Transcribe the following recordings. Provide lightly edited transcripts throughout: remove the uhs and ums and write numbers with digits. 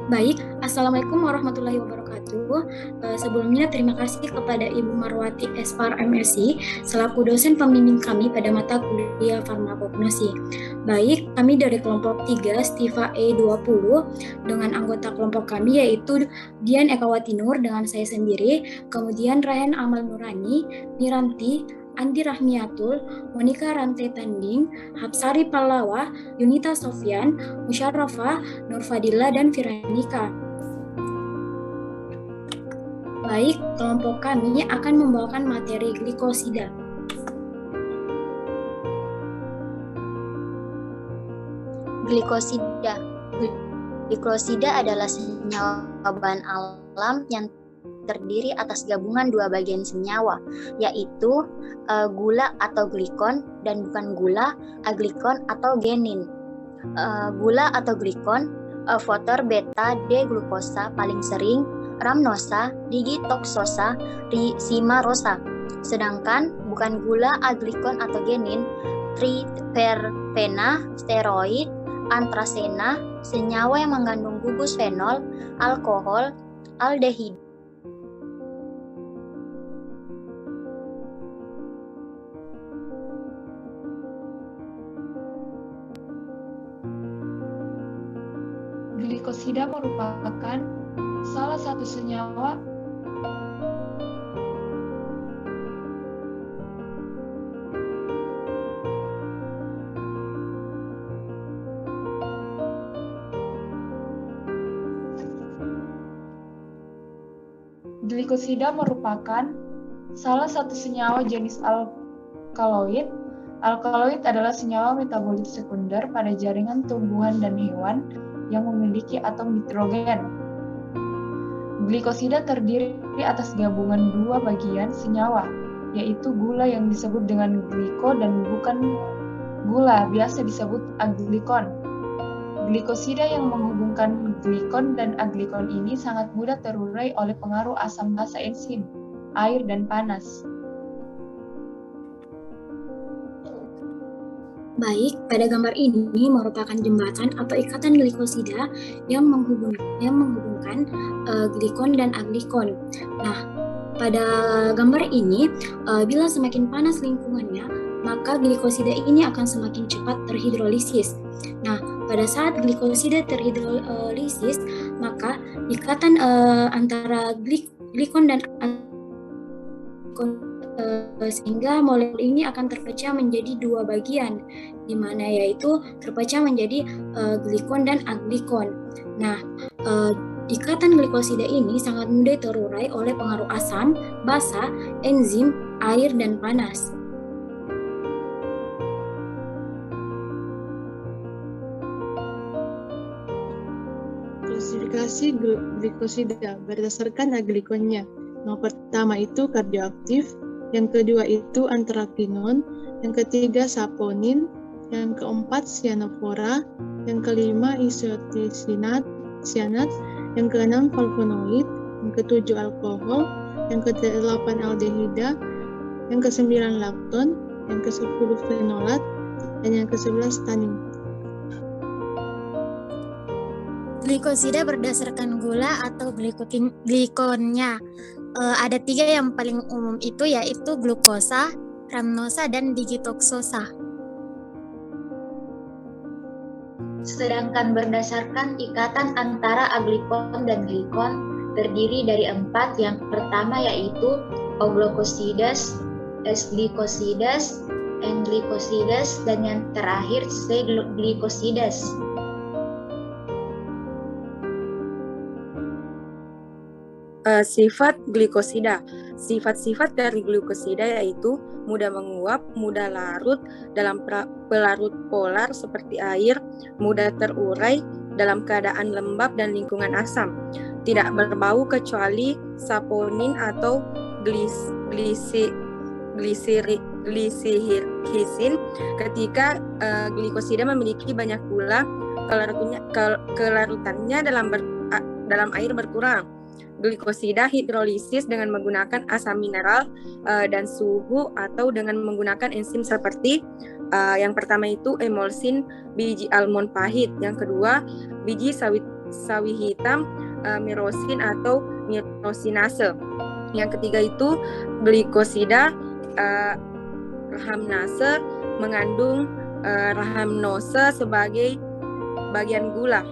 Baik, Assalamualaikum warahmatullahi wabarakatuh. Sebelumnya terima kasih kepada Ibu Marwati Espar MSI selaku dosen pembimbing kami pada mata kuliah farmakognosi. Baik, kami dari kelompok 3 Stiva E20 dengan anggota kelompok kami yaitu Dian Ekawati Nur dengan saya sendiri, kemudian Rayhan Amal Nurani, Miranti, Andi Rahmiatul, Monika Rante Tanding, Hapsari Pallawa, Yunita Sofyan, Musyarofa, Nur Fadila, dan Firanika. Baik, kelompok kami akan membawakan materi glikosida. Glikosida. Glikosida adalah senyawa bahan alam yang terdiri atas gabungan dua bagian senyawa, yaitu gula atau glikon dan bukan gula, aglikon atau genin. Gula atau glikon, fotor beta D-glukosa paling sering, ramnosa, digitoxosa, simarosa. Sedangkan bukan gula, aglikon atau genin, triterpena, steroid, antrasena, senyawa yang mengandung gugus fenol, alkohol, aldehid. Glikosida merupakan salah satu senyawa jenis alkaloid. Alkaloid adalah senyawa metabolit sekunder pada jaringan tumbuhan dan hewan yang memiliki atom nitrogen. Glikosida terdiri atas gabungan dua bagian senyawa, yaitu gula yang disebut dengan gliko dan bukan gula, biasa disebut aglikon. Glikosida yang menghubungkan glikon dan aglikon ini sangat mudah terurai oleh pengaruh asam basa enzim, air, dan panas. Baik, pada gambar ini merupakan jembatan atau ikatan glikosida yang menghubungkan glikon dan aglikon. Nah, pada gambar ini, bila semakin panas lingkungannya, maka glikosida ini akan semakin cepat terhidrolisis. Nah, pada saat glikosida terhidrolisis, maka ikatan antara glikon dan aglikon sehingga molekul ini akan terpecah menjadi dua bagian, di mana yaitu terpecah menjadi glikon dan aglikon. Nah, ikatan glikosida ini sangat mudah terurai oleh pengaruh asam, basa, enzim, air, dan panas. Klasifikasi glikosida berdasarkan aglikonnya. Yang pertama itu kardioaktif, yang kedua itu antrakinon, yang ketiga saponin, yang keempat cyanofora, yang kelima isotisinat, yang keenam flavonoid, yang ketujuh alkohol, yang kedelapan aldehida, yang kesembilan lakton, yang kesepuluh fenolat, dan yang kesebelas tanin. Glikosida berdasarkan gula atau glikonnya. Ada tiga yang paling umum itu yaitu glukosa, ramnosa, dan digitoxosa. Sedangkan berdasarkan ikatan antara aglikon dan glikon terdiri dari 4. Yang pertama yaitu O-glucosidas, S-glycosidas, N-glycosidas, dan yang terakhir C-glycosidas. Sifat glikosida. Sifat-sifat dari glikosida yaitu mudah menguap, mudah larut dalam pelarut polar seperti air, mudah terurai dalam keadaan lembab dan lingkungan asam, tidak berbau kecuali saponin atau glisirhisin. Ketika glikosida memiliki banyak gula, kelarutannya dalam air berkurang. Glikosida hidrolisis dengan menggunakan asam mineral dan suhu atau dengan menggunakan enzim seperti yang pertama itu emulsin biji almond pahit, yang kedua biji sawit sawi hitam, mirosin atau mirosinase. Yang ketiga itu glikosida rahamnase mengandung rahamnose sebagai bagian gula.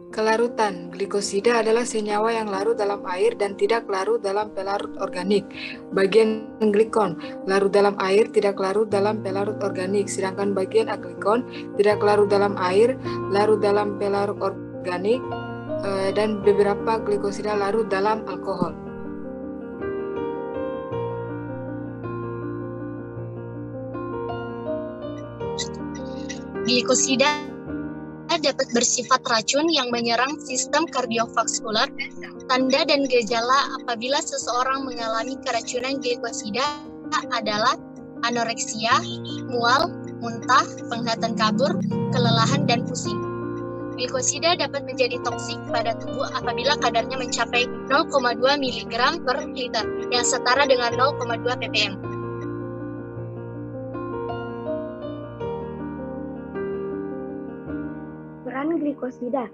Kelarutan. Glikosida adalah senyawa yang larut dalam air dan tidak larut dalam pelarut organik. Bagian glikon, larut dalam air, tidak larut dalam pelarut organik. Sedangkan bagian aglikon, tidak larut dalam air, larut dalam pelarut organik, dan beberapa glikosida larut dalam alkohol. Glikosida dapat bersifat racun yang menyerang sistem kardiovaskular. Tanda dan gejala apabila seseorang mengalami keracunan glikosida adalah anoreksia, mual, muntah, penglihatan kabur, kelelahan, dan pusing. Glikosida dapat menjadi toksik pada tubuh apabila kadarnya mencapai 0,2 mg per liter, yang setara dengan 0,2 ppm. Peran glikosida.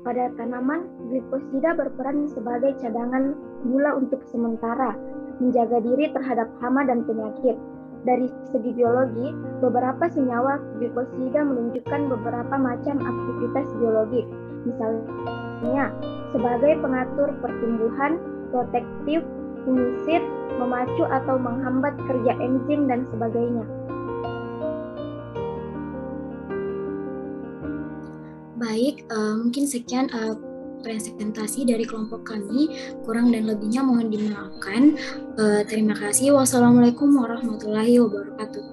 Pada tanaman, glikosida berperan sebagai cadangan gula untuk sementara, menjaga diri terhadap hama dan penyakit. Dari segi biologi, beberapa senyawa glikosida menunjukkan beberapa macam aktivitas biologi, misalnya sebagai pengatur pertumbuhan, protektif, fungisid, memacu atau menghambat kerja enzim, dan sebagainya. Baik, mungkin sekian presentasi dari kelompok kami. Kurang dan lebihnya mohon dimaafkan. Terima kasih. Wassalamualaikum warahmatullahi wabarakatuh.